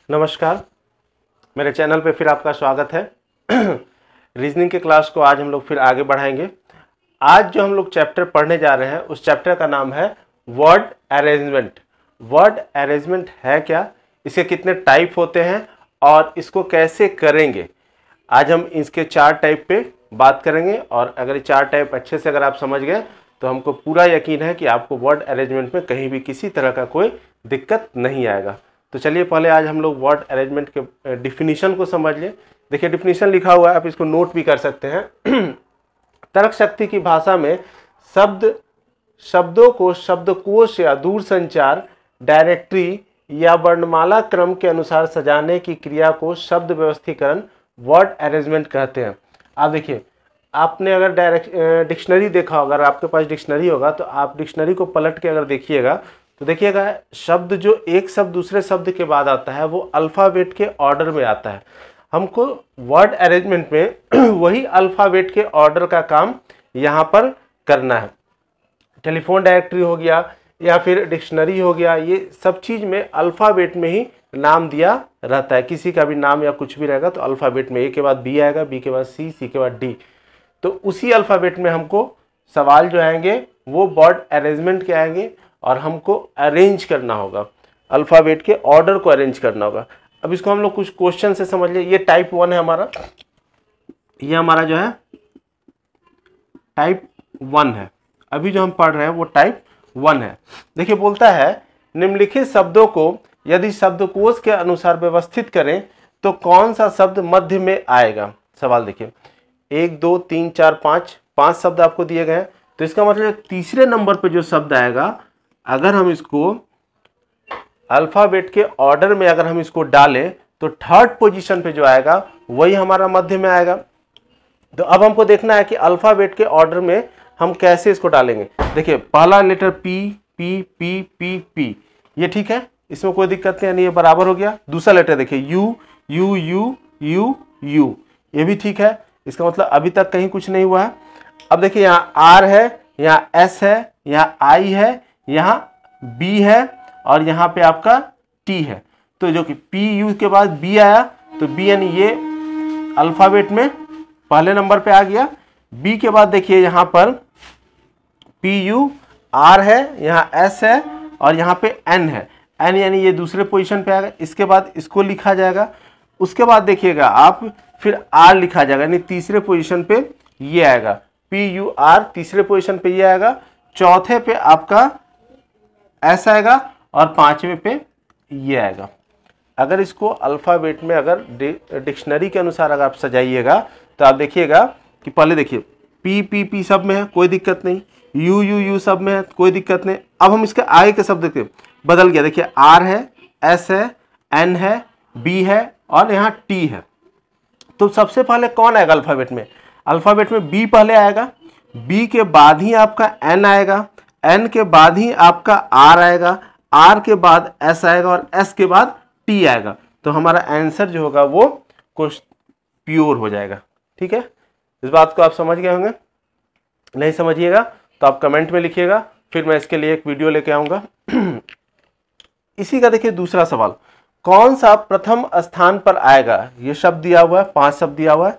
नमस्कार, मेरे चैनल पे फिर आपका स्वागत है। रीजनिंग के क्लास को आज हम लोग फिर आगे बढ़ाएंगे। आज जो हम लोग चैप्टर पढ़ने जा रहे हैं उस चैप्टर का नाम है वर्ड अरेंजमेंट। वर्ड अरेंजमेंट है क्या, इसके कितने टाइप होते हैं और इसको कैसे करेंगे, आज हम इसके 4 टाइप पे बात करेंगे। और अगर ये 4 टाइप अच्छे से अगर आप समझ गए तो हमको पूरा यकीन है कि आपको वर्ड अरेंजमेंट में कहीं भी किसी तरह का कोई दिक्कत नहीं आएगा। तो चलिए पहले आज हम लोग वर्ड अरेंजमेंट के डिफिनीशन को समझ लें। देखिए डिफिनीशन लिखा हुआ है, आप इसको नोट भी कर सकते हैं। तर्क शक्ति की भाषा में शब्दों को शब्दकोश या दूर संचार डायरेक्टरी या वर्णमाला क्रम के अनुसार सजाने की क्रिया को शब्द व्यवस्थीकरण वर्ड अरेंजमेंट कहते हैं। आप देखिए, आपने अगर डिक्शनरी देखा होगा, अगर आपके पास डिक्शनरी होगा तो आप डिक्शनरी को पलट के अगर देखिएगा तो देखिएगा शब्द जो एक शब्द दूसरे शब्द के बाद आता है वो अल्फ़ाबेट के ऑर्डर में आता है। हमको वर्ड अरेंजमेंट में वही अल्फ़ाबेट के ऑर्डर का काम यहाँ पर करना है। टेलीफोन डायरेक्टरी हो गया या फिर डिक्शनरी हो गया, ये सब चीज़ में अल्फ़ाबेट में ही नाम दिया रहता है। किसी का भी नाम या कुछ भी रहेगा तो अल्फ़ाबेट में ए के बाद बी आएगा, बी के बाद सी, सी के बाद डी। तो उसी अल्फ़ाबेट में हमको सवाल जो आएंगे वो वर्ड अरेंजमेंट के आएंगे और हमको अरेंज करना होगा, अल्फ़ाबेट के ऑर्डर को अरेंज करना होगा। अब इसको हम लोग कुछ क्वेश्चन से समझ लिए। ये टाइप 1 है हमारा, ये हमारा जो है टाइप 1 है। अभी जो हम पढ़ रहे हैं वो टाइप 1 है। देखिए बोलता है निम्नलिखित शब्दों को यदि शब्दकोश के अनुसार व्यवस्थित करें तो कौन सा शब्द मध्य में आएगा। सवाल देखिए 1 2 3 4 5 शब्द आपको दिए गए हैं। तो इसका मतलब तीसरे नंबर पे जो शब्द आएगा, अगर हम इसको अल्फ़ाबेट के ऑर्डर में अगर हम इसको डालें तो थर्ड पोजीशन पे जो आएगा वही हमारा मध्य में आएगा। तो अब हमको देखना है कि अल्फ़ाबेट के ऑर्डर में हम कैसे इसको डालेंगे। देखिए पहला letter P P P P P, ये ठीक है, इसमें कोई दिक्कत नहीं, यानी ये बराबर हो गया। दूसरा लेटर देखिए you you you you you, ये भी ठीक है। इसका मतलब अभी तक कहीं कुछ नहीं हुआ है। अब देखिए यहाँ आर है, यहाँ एस है, यहाँ आई है, यहाँ बी है और यहाँ पे आपका टी है। तो जो कि पी यू के बाद बी आया तो बी यानी ये अल्फ़ाबेट में पहले नंबर पे आ गया। बी के बाद देखिए यहाँ पर पी यू आर है, यहाँ एस है और यहाँ पे एन है। एन यानी ये दूसरे पोजीशन पे आएगा। इसके बाद इसको लिखा जाएगा। उसके बाद देखिएगा आप फिर आर लिखा जाएगा, यानी तीसरे पोजीशन पे ये आएगा। पी यू आर तीसरे पोजीशन पे ये आएगा। चौथे पे आपका ऐसा आएगा और 5वें पे ये आएगा। अगर इसको अल्फ़ाबेट में अगर डिक्शनरी के अनुसार अगर आप सजाइएगा तो आप देखिएगा कि पहले देखिए पी पी पी सब में है, कोई दिक्कत नहीं। यू यू यू सब में है, कोई दिक्कत नहीं। अब हम इसके आगे के शब्द देखिए बदल गया। देखिए आर है, एस है, एन है, बी है और यहाँ टी है। तो सबसे पहले कौन आएगा अल्फ़ाबेट में? अल्फ़ाबेट में बी पहले आएगा, बी के बाद ही आपका एन आएगा, एन के बाद ही आपका आर आएगा, आर के बाद एस आएगा और एस के बाद टी आएगा। तो हमारा आंसर जो होगा वो कुछ प्योर हो जाएगा। ठीक है, इस बात को आप समझ गए होंगे। नहीं समझिएगा तो आप कमेंट में लिखिएगा, फिर मैं इसके लिए एक वीडियो लेके आऊँगा। इसी का देखिए दूसरा सवाल, कौन सा प्रथम स्थान पर आएगा? ये शब्द दिया हुआ है, 5 शब्द दिया हुआ है,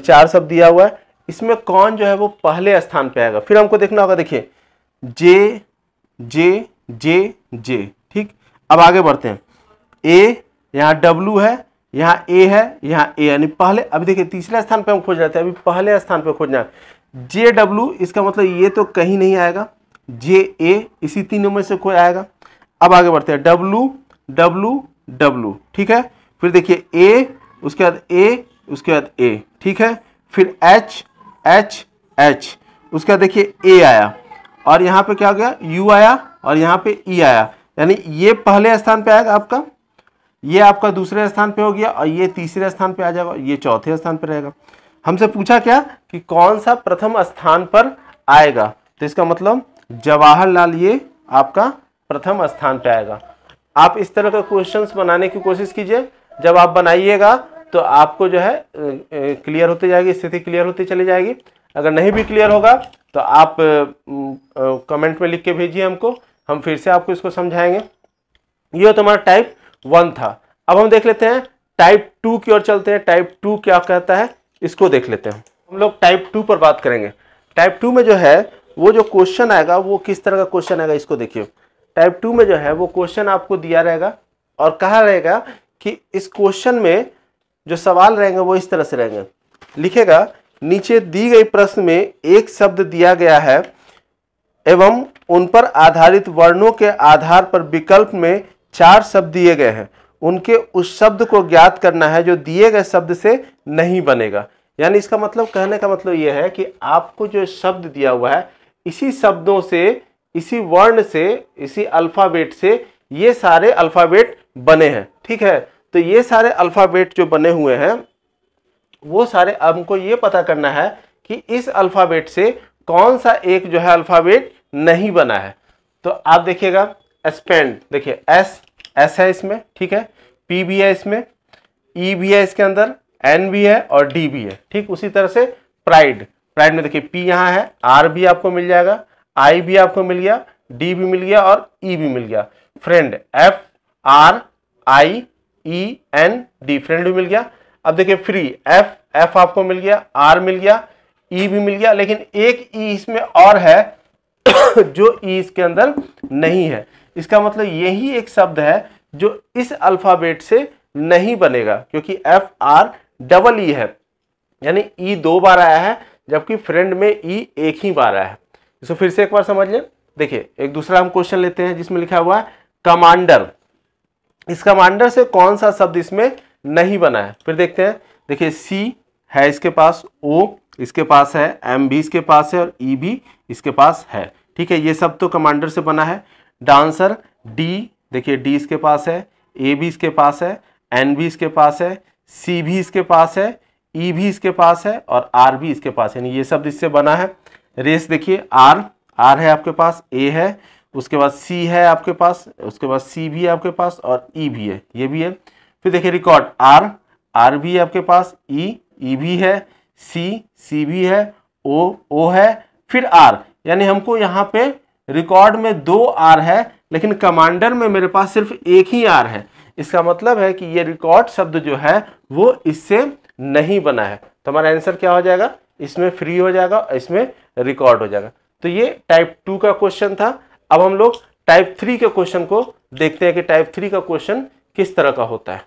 4 शब्द दिया हुआ है। इसमें कौन जो है वो पहले स्थान पे आएगा? फिर हमको देखना होगा। देखिए जे जे जे जे, ठीक। अब आगे बढ़ते हैं। ए, यहाँ डब्लू है, यहाँ ए है, यहाँ ए, यानी पहले। अभी देखिए तीसरे स्थान पे हम खोज रहे थे, अभी पहले स्थान पे खोजना है। जे डब्लू, इसका मतलब ये तो कहीं नहीं आएगा। जे ए, इसी तीनों में से कोई आएगा। अब आगे बढ़ते हैं। डब्लू डब्लू डब्लू, ठीक है। फिर देखिए ए, उसके बाद ए, उसके बाद ए, ठीक है। फिर एच एच एच, उसके बाद देखिए ए आया और यहाँ पे क्या हो गया, यू आया और यहाँ पे ई आया, यानी ये पहले स्थान पे आएगा आपका, ये आपका दूसरे स्थान पे हो गया और ये तीसरे स्थान पे आ जाएगा, ये चौथे स्थान पे रहेगा। हमसे पूछा क्या कि कौन सा प्रथम स्थान पर आएगा, तो इसका मतलब जवाहरलाल ये आपका प्रथम स्थान पे आएगा। आप इस तरह का क्वेश्चंस बनाने की कोशिश कीजिए। जब आप बनाइएगा तो आपको जो है क्लियर होती जाएगी, स्थिति क्लियर होती चली जाएगी। अगर नहीं भी क्लियर होगा तो आप कमेंट में लिख के भेजिए हमको, हम फिर से आपको इसको समझाएंगे। ये तो हमारा टाइप 1 था। अब हम देख लेते हैं टाइप 2 की ओर चलते हैं। टाइप 2 क्या कहता है इसको देख लेते हैं। हम लोग टाइप 2 पर बात करेंगे। टाइप 2 में जो है वो जो क्वेश्चन आएगा वो किस तरह का क्वेश्चन आएगा इसको देखिए। टाइप 2 में जो है वो क्वेश्चन आपको दिया रहेगा और कहा रहेगा कि इस क्वेश्चन में जो सवाल रहेंगे वो इस तरह से रहेंगे। लिखेगा नीचे दी गई प्रश्न में एक शब्द दिया गया है एवं उन पर आधारित वर्णों के आधार पर विकल्प में 4 शब्द दिए गए हैं, उनके उस शब्द को ज्ञात करना है जो दिए गए शब्द से नहीं बनेगा। यानी इसका मतलब, कहने का मतलब यह है कि आपको जो शब्द दिया हुआ है इसी शब्दों से, इसी वर्ण से, इसी अल्फाबेट से ये सारे अल्फाबेट बने हैं। ठीक है, तो ये सारे अल्फाबेट जो बने हुए हैं वो सारे, हमको ये पता करना है कि इस अल्फाबेट से कौन सा एक जो है अल्फाबेट नहीं बना है। तो आप देखिएगा स्पेंड, देखिए एस है इसमें, ठीक है, पी भी है इसमें, ई भी है इसके अंदर, एन भी है और डी भी है। ठीक, उसी तरह से प्राइड में देखिए पी यहाँ है, आर भी आपको मिल जाएगा, आई भी आपको मिल गया, डी भी मिल गया और ई भी मिल गया। Friend F R I E N D, friend भी मिल गया। अब देखिए फ्री एफ आपको मिल गया, आर मिल गया, ई भी मिल गया, लेकिन एक ई इसमें और है जो ई इसके अंदर नहीं है। इसका मतलब यही एक शब्द है जो इस अल्फाबेट से नहीं बनेगा, क्योंकि एफ आर डबल ई है, यानी ई 2 बार आया है जबकि फ्रेंड में ई एक ही बार आया है। इसको फिर से एक बार समझ लें। देखिए एक दूसरा हम क्वेश्चन लेते हैं जिसमें लिखा हुआ है कमांडर। इस कमांडर से कौन सा शब्द इसमें नहीं बना है, फिर देखते हैं। देखिए सी है इसके पास, ओ इसके पास है, एम भी इसके पास है और ई भी इसके पास है। ठीक है, ये सब तो कमांडर से बना है। डांसर डी, देखिए डी इसके पास है, ए भी इसके पास है, एन भी इसके पास है, सी भी इसके पास है, ई भी इसके पास है और आर भी इसके पास है, यानी ये शब्द इससे बना है। रेस देखिए आर है आपके पास, ए है, उसके बाद सी है आपके पास, उसके बाद सी भी है आपके पास और ई भी है, ये भी है। फिर देखिए रिकॉर्ड आर भी है आपके पास, ई भी है, सी भी है, ओ है, फिर आर, यानी हमको यहाँ पे रिकॉर्ड में 2 आर है लेकिन कमांडर में मेरे पास सिर्फ एक ही आर है। इसका मतलब है कि ये रिकॉर्ड शब्द जो है वो इससे नहीं बना है। तो हमारा आंसर क्या हो जाएगा, इसमें फ्री हो जाएगा और इसमें रिकॉर्ड हो जाएगा। तो ये टाइप 2 का क्वेश्चन था। अब हम लोग टाइप 3 के क्वेश्चन को देखते हैं कि टाइप 3 का क्वेश्चन किस तरह का होता है।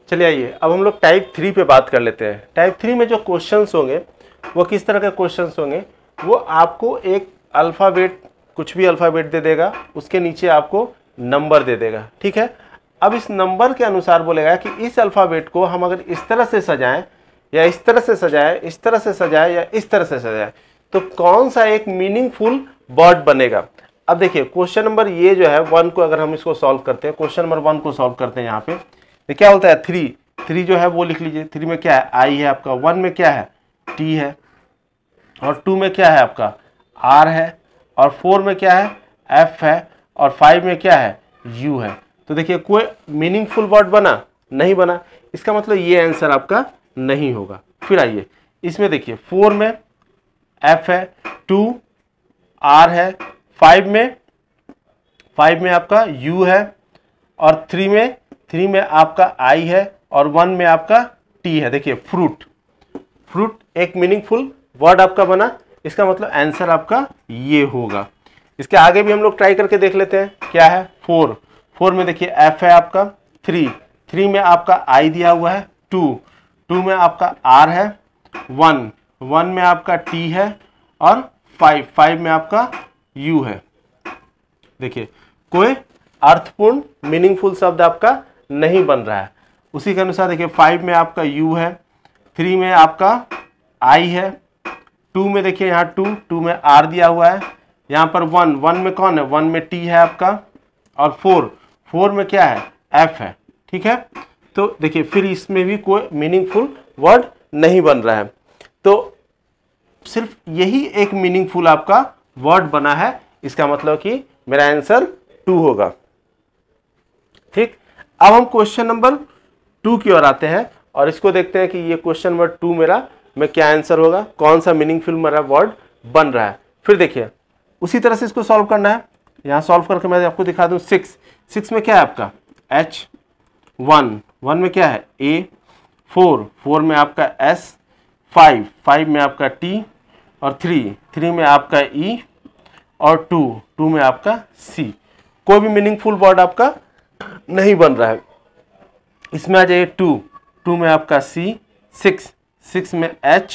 चलिए आइए अब हम लोग टाइप 3 पे बात कर लेते हैं। टाइप 3 में जो क्वेश्चंस होंगे वो किस तरह के क्वेश्चंस होंगे, वो आपको एक अल्फ़ाबेट, कुछ भी अल्फ़ाबेट दे देगा, उसके नीचे आपको नंबर दे देगा। ठीक है, अब इस नंबर के अनुसार बोलेगा कि इस अल्फ़ाबेट को हम अगर इस तरह से सजाएं या इस तरह से सजाएं, इस तरह से सजाएं या इस तरह से सजाएं, तो कौन सा एक मीनिंगफुल वर्ड बनेगा। अब देखिए क्वेश्चन नंबर ये जो है 1 को अगर हम इसको सॉल्व करते हैं, क्वेश्चन नंबर 1 को सॉल्व करते हैं यहाँ पे, तो क्या होता है 3 जो है वो लिख लीजिए। 3 में क्या है, आई है आपका, 1 में क्या है, टी है, और 2 में क्या है आपका, आर है, और 4 में क्या है, एफ है, और 5 में क्या है, यू है। तो देखिए कोई मीनिंगफुल वर्ड बना नहीं बना, इसका मतलब ये आंसर आपका नहीं होगा। फिर आइए इसमें देखिए 4 में एफ है, 2 आर है, 5 में आपका यू है, और 3 में आपका आई है, और 1 में आपका टी है। देखिए फ्रूट एक मीनिंगफुल वर्ड आपका बना, इसका मतलब आंसर आपका ये होगा। इसके आगे भी हम लोग ट्राई करके देख लेते हैं। क्या है 4 में देखिए एफ है आपका, 3 में आपका आई दिया हुआ है, 2 में आपका आर है, 1 में आपका टी है, और 5 में आपका यू है। देखिए कोई अर्थपूर्ण मीनिंगफुल शब्द आपका नहीं बन रहा है। उसी के अनुसार देखिए 5 में आपका यू है, 3 में आपका आई है, 2 में देखिए यहाँ 2 में आर दिया हुआ है, यहाँ पर 1 में कौन है, 1 में टी है आपका, और 4 में क्या है, एफ है। ठीक है, तो देखिए फिर इसमें भी कोई मीनिंगफुल वर्ड नहीं बन रहा है, तो सिर्फ यही एक मीनिंगफुल आपका वर्ड बना है। इसका मतलब कि मेरा आंसर 2 होगा। ठीक, अब हम क्वेश्चन नंबर 2 की ओर आते हैं और इसको देखते हैं कि ये क्वेश्चन नंबर 2 मेरा में क्या आंसर होगा, कौन सा मीनिंगफुल मेरा वर्ड बन रहा है। फिर देखिए उसी तरह से इसको सॉल्व करना है। यहाँ सॉल्व करके मैं आपको दिखा दूँ। 6 में क्या है आपका, एच, 1, 1 में क्या है A, 4, 4 में आपका S, 5, 5 में आपका T, और 3, 3 में आपका E, और 2, 2 में आपका C। कोई भी मीनिंगफुल वर्ड आपका नहीं बन रहा है। इसमें आ जाइए 2, 2 में आपका C, 6, 6 में H,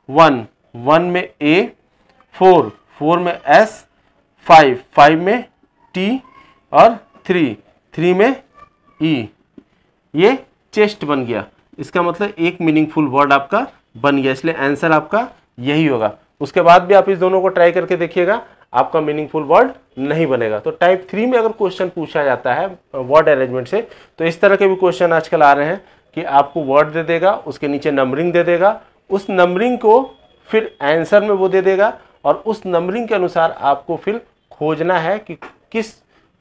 1, 1 में A, 4, 4 में S, 5, 5 में T, और 3, 3 में E। ये चेस्ट बन गया। इसका मतलब एक मीनिंगफुल वर्ड आपका बन गया, इसलिए आंसर आपका यही होगा। उसके बाद भी आप इस दोनों को ट्राई करके देखिएगा, आपका मीनिंगफुल वर्ड नहीं बनेगा। तो टाइप 3 में अगर क्वेश्चन पूछा जाता है वर्ड अरेंजमेंट से, तो इस तरह के भी क्वेश्चन आजकल आ रहे हैं कि आपको वर्ड दे देगा, उसके नीचे नंबरिंग दे देगा, उस नंबरिंग को फिर आंसर में वो दे देगा, और उस नंबरिंग के अनुसार आपको फिर खोजना है कि किस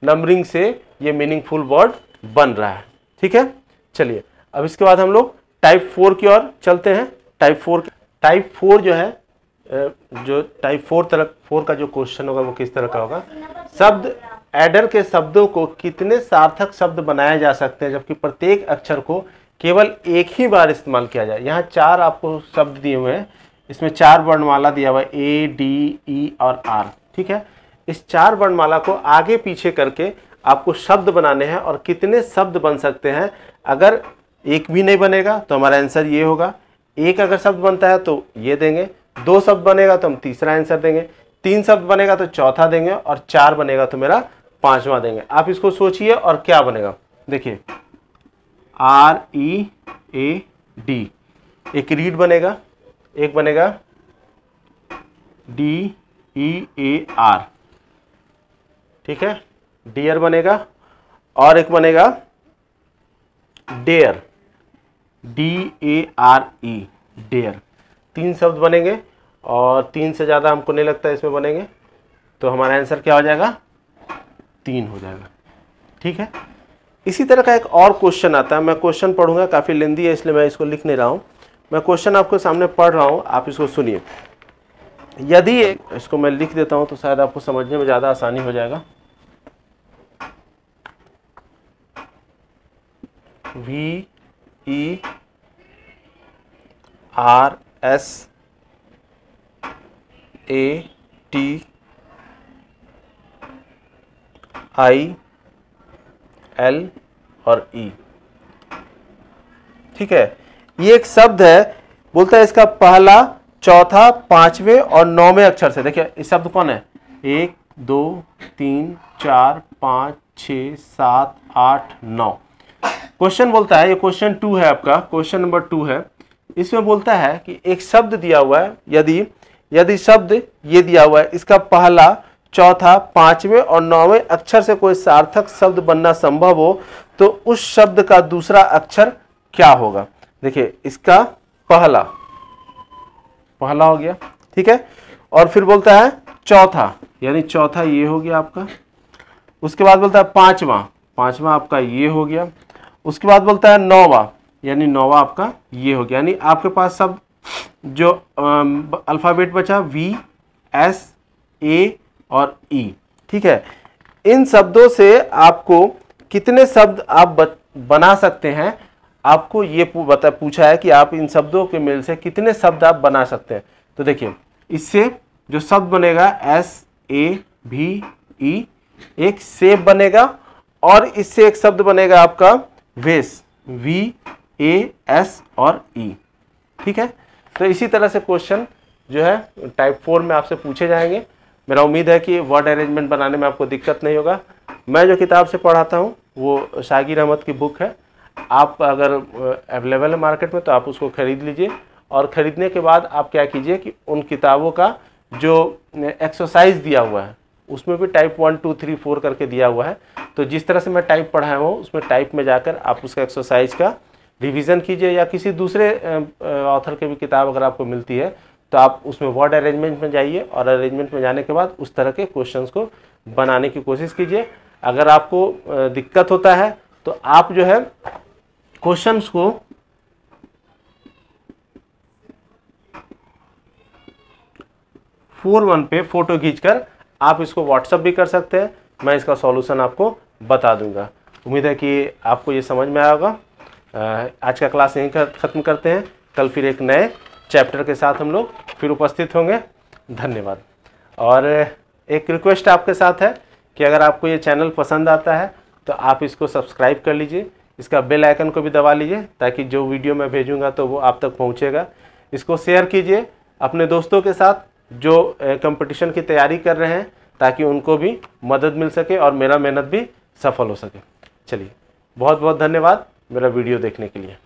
नंबरिंग से ये मीनिंगफुल वर्ड बन रहा है। ठीक है, चलिए अब इसके बाद हम लोग टाइप 4 की ओर चलते हैं। टाइप 4 जो है, जो टाइप 4 का जो क्वेश्चन होगा वो किस तरह का होगा। शब्द एडर के शब्दों को कितने सार्थक शब्द बनाए जा सकते हैं जबकि प्रत्येक अक्षर को केवल एक ही बार इस्तेमाल किया जाए। यहाँ 4 आपको शब्द दिए हुए हैं, इसमें 4 वर्णमाला दिया हुआ है, A, D, E और R। ठीक है, इस 4 वर्णमाला को आगे पीछे करके आपको शब्द बनाने हैं, और कितने शब्द बन सकते हैं। अगर एक भी नहीं बनेगा तो हमारा आंसर ये होगा, एक अगर शब्द बनता है तो ये देंगे, 2 शब्द बनेगा तो हम तीसरा आंसर देंगे, 3 शब्द बनेगा तो चौथा देंगे, और 4 बनेगा तो मेरा 5वां देंगे। आप इसको सोचिए और क्या बनेगा, देखिए READ, एक रीड बनेगा, एक बनेगा DEAR, ठीक है, डियर बनेगा, और एक बनेगा डेयर, DARE, डेयर। 3 शब्द बनेंगे, और 3 से ज़्यादा हमको नहीं लगता इसमें बनेंगे, तो हमारा आंसर क्या हो जाएगा, 3 हो जाएगा। ठीक है, इसी तरह का एक और क्वेश्चन आता है। मैं क्वेश्चन पढ़ूंगा, काफ़ी लेंदी है इसलिए मैं इसको लिख नहीं रहा हूँ, मैं क्वेश्चन आपको सामने पढ़ रहा हूँ, आप इसको सुनिए। यदि इसको मैं लिख देता हूँ तो शायद आपको समझने में ज़्यादा आसानी हो जाएगा। VERSATIL और E, ठीक है, ये एक शब्द है, बोलता है इसका पहला, चौथा, 5वें और 9वें अक्षर से। देखिए इस शब्द कौन है, 1 2 3 4 5 6 7 8 9। क्वेश्चन बोलता है, ये क्वेश्चन 2 है आपका, क्वेश्चन नंबर 2 है। इसमें बोलता है कि एक शब्द दिया हुआ है, यदि शब्द ये दिया हुआ है, इसका पहला, चौथा, 5वें और 9वें अक्षर से कोई सार्थक शब्द बनना संभव हो तो उस शब्द का दूसरा अक्षर क्या होगा। देखिए इसका पहला हो गया, ठीक है, और फिर बोलता है चौथा, यानी चौथा ये हो गया आपका। उसके बाद बोलता है पांचवा आपका ये हो गया। उसके बाद बोलता है 9वां, यानी 9वां आपका ये हो गया। यानी आपके पास सब जो अल्फ़ाबेट बचा V, S, A और E, ठीक है। इन शब्दों से आपको कितने शब्द आप बना सकते हैं, आपको ये पूछा है कि आप इन शब्दों के मेल से कितने शब्द आप बना सकते हैं। तो देखिए इससे जो शब्द बनेगा SAVE, एक सेब बनेगा, और इससे एक शब्द बनेगा आपका वेस, VAS और E, ठीक है। तो इसी तरह से क्वेश्चन जो है टाइप 4 में आपसे पूछे जाएंगे। मेरा उम्मीद है कि वर्ड अरेंजमेंट बनाने में आपको दिक्कत नहीं होगा। मैं जो किताब से पढ़ाता हूँ वो शागिर अहमद की बुक है। आप अगर अवेलेबल है मार्केट में तो आप उसको ख़रीद लीजिए, और ख़रीदने के बाद आप क्या कीजिए कि उन किताबों का जो एक्सरसाइज दिया हुआ है उसमें भी टाइप 1 2 3 4 करके दिया हुआ है। तो जिस तरह से मैं टाइप पढ़ाया हूँ उसमें टाइप में जाकर आप उसका एक्सरसाइज का रिवीजन कीजिए, या किसी दूसरे ऑथर की भी किताब अगर आपको मिलती है तो आप उसमें वर्ड अरेंजमेंट में जाइए, और अरेंजमेंट में जाने के बाद उस तरह के क्वेश्चंस को बनाने की कोशिश कीजिए। अगर आपको दिक्कत होता है तो आप जो है क्वेश्चंस को फोर पे फोटो खींचकर आप इसको व्हाट्सएप भी कर सकते हैं, मैं इसका सॉल्यूशन आपको बता दूंगा। उम्मीद है कि आपको ये समझ में आया होगा। आज का क्लास यहीं ख़त्म करते हैं। कल फिर एक नए चैप्टर के साथ हम लोग फिर उपस्थित होंगे। धन्यवाद। और एक रिक्वेस्ट आपके साथ है कि अगर आपको ये चैनल पसंद आता है तो आप इसको सब्सक्राइब कर लीजिए, इसका बेल आइकन को भी दबा लीजिए ताकि जो वीडियो मैं भेजूंगा तो वो आप तक पहुंचेगा। इसको शेयर कीजिए अपने दोस्तों के साथ जो कंपटीशन की तैयारी कर रहे हैं, ताकि उनको भी मदद मिल सके और मेरा मेहनत भी सफल हो सके। चलिए, बहुत बहुत धन्यवाद मेरा वीडियो देखने के लिए।